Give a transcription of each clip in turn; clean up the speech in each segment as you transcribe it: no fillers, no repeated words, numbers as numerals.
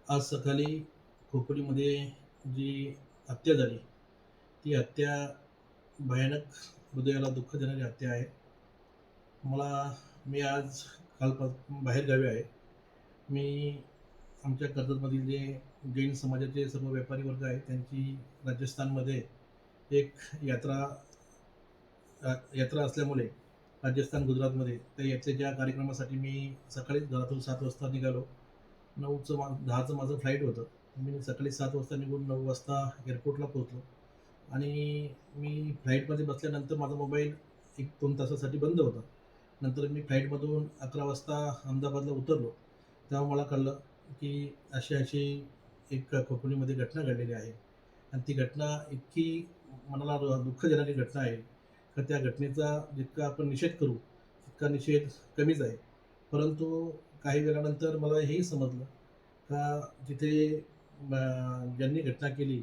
आज सकाळी खोपोलीमध्ये जी हत्या झाली, ती हत्या भयानक, हृदयाला दुःख देणारी हत्या आहे. मला मी आज बाहेरगावी आहे. मी आमच्या कर्जतमधील जे जैन समाजाचे सर्व व्यापारी वर्ग आहेत, त्यांची राजस्थानमध्ये एक यात्रा यात्रा असल्यामुळे राजस्थान, गुजरातमध्ये त्या यात्रेच्या कार्यक्रमासाठी मी सकाळीच घरातून 7 वाजता निघालो. 10चं माझं फ्लाईट होतं. मी सकाळी 7 वाजता निघून 9 वाजता एअरपोर्टला पोहोचलो आणि मी फ्लाईटमध्ये बसल्यानंतर माझा मोबाईल 1-2 तासासाठी बंद होता. नंतर मी फ्लाईटमधून 11 वाजता अहमदाबादला उतरलो. तेव्हा मला कळलं, की अशी-अशी एक खोपोलीमध्ये घटना घडलेली आहे आणि ती घटना इतकी मनाला दुःख देणारी घटना आहे, तर त्या घटनेचा जितका आपण निषेध करू, तितका निषेध कमीच आहे. परंतु काही वेळानंतर मला हेही समजलं का तिथे ज्यांनी घटना केली,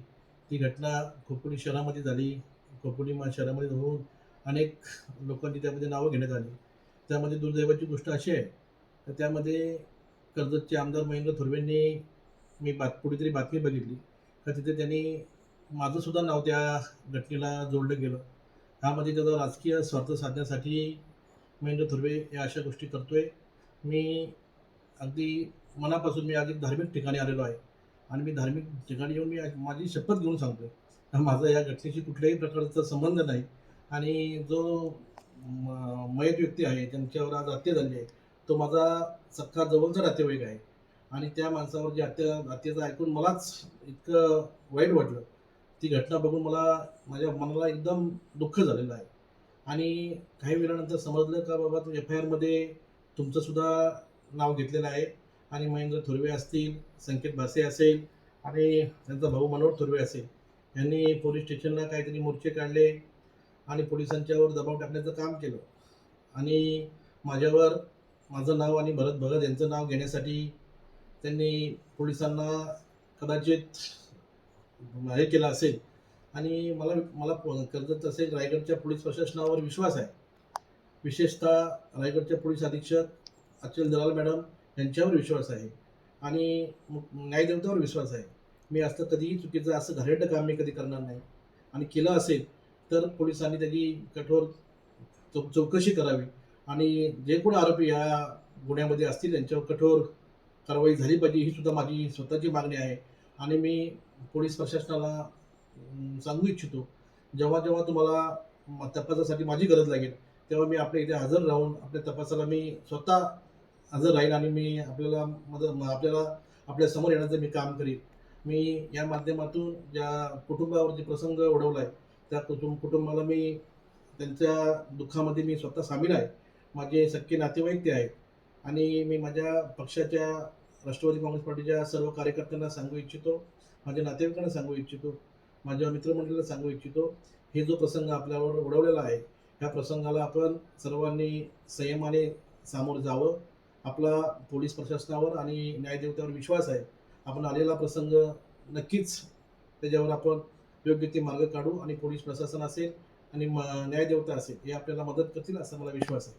ती घटना खोपोली शहरामध्ये झाली. शहरामध्ये होऊन अनेक लोकांची त्यामध्ये नावं घेण्यात आली. त्यामध्ये दुर्दैवाची गोष्ट अशी आहे, तर त्यामध्ये कर्जतचे आमदार महेंद्र थोरवेंनी मी कुठेतरी बातमी बघितली, का तिथे त्यांनी माझंसुद्धा नाव त्या घटनेला जोडलं गेलं. त्यामध्ये त्याचा राजकीय स्वार्थ साधण्यासाठी महेंद्र थोरवे या अशा गोष्टी करतोय. मी अगदी मनापासून मी अगदी धार्मिक ठिकाणी आलेलो आहे आणि मी धार्मिक ठिकाणी येऊन मी माझी शपथ घेऊन सांगतोय, माझा या घटनेशी कुठल्याही प्रकारचा संबंध नाही आणि जो मयत व्यक्ती आहे, ज्यांच्यावर आज हत्या झाली आहे, तो माझा सख्खा जवळचा नातेवाईक आहे आणि त्या माणसावर जी हत्येचं ऐकून मलाच इतकं वाईट वाटलं. ती घटना बघून माझ्या मनाला एकदम दुःख झालेलं आहे आणि काही वेळानंतर समजलं का बाबा एफ-आय-आरमध्ये तुमचंसुद्धा नाव घेतलेलं आहे आणि महेंद्र थोरवे असतील, संकेत भासे असेल आणि त्यांचा भाऊ मनोहर थोरवे असेल, यांनी पोलीस स्टेशनला काहीतरी मोर्चे काढले आणि पोलिसांच्यावर दबाव टाकण्याचं काम केलं आणि माझं नाव आणि भरत भगत यांचं नाव घेण्यासाठी त्यांनी पोलिसांना कदाचित हे केलं असेल आणि मला मला कर्जत असेल रायगडच्या पोलीस प्रशासनावर विश्वास आहे. विशेषतः रायगडच्या पोलीस अधीक्षक अचल दलाल मॅडम यांच्यावर विश्वास आहे आणि न्यायदेवतेवर विश्वास आहे. मी असं कधीही चुकीचं असं घाणेरडं काम मी कधी करणार नाही आणि केलं असेल तर पोलिसांनी त्याची कठोर चौकशी करावी आणि जे कोणी आरोपी या गुन्ह्यामध्ये असतील त्यांच्यावर कठोर कारवाई झाली पाहिजे, ही सुद्धा माझी स्वतःची मागणी आहे आणि मी पोलीस प्रशासनाला सांगू इच्छितो, जेव्हा तुम्हाला तपासासाठी माझी गरज लागेल, तेव्हा मी आपल्या इथे हजर राहून आपल्या तपासाला मी स्वतः हजर राहीन आणि मी आपल्याला आपल्या समोर येण्याचं मी काम करीन. मी या माध्यमातून ज्या कुटुंबावर जे प्रसंग ओढवला आहे, त्या कुटुंबाला मी त्यांच्या दुःखामध्ये मी स्वतः सामील आहे. माझे सख्खे नातेवाईक ते आहेत आणि मी माझ्या पक्षाच्या राष्ट्रवादी काँग्रेस पार्टीच्या सर्व कार्यकर्त्यांना सांगू इच्छितो, माझ्या नातेवाईकांना सांगू इच्छितो, माझ्या मित्रमंडळीला सांगू इच्छितो, हे जो प्रसंग आपल्यावर ओढवलेला आहे, ह्या प्रसंगाला आपण सर्वांनी संयमाने सामोरं जावं. आपला पोलीस प्रशासनावर आणि न्यायदेवतेवर विश्वास आहे. आपण आलेला प्रसंग नक्कीच त्याच्यावर आपण योग्य ते मार्ग काढू आणि पोलीस प्रशासन असेल आणि न्यायदेवता असेल, हे आपल्याला मदत करतील असा मला विश्वास आहे.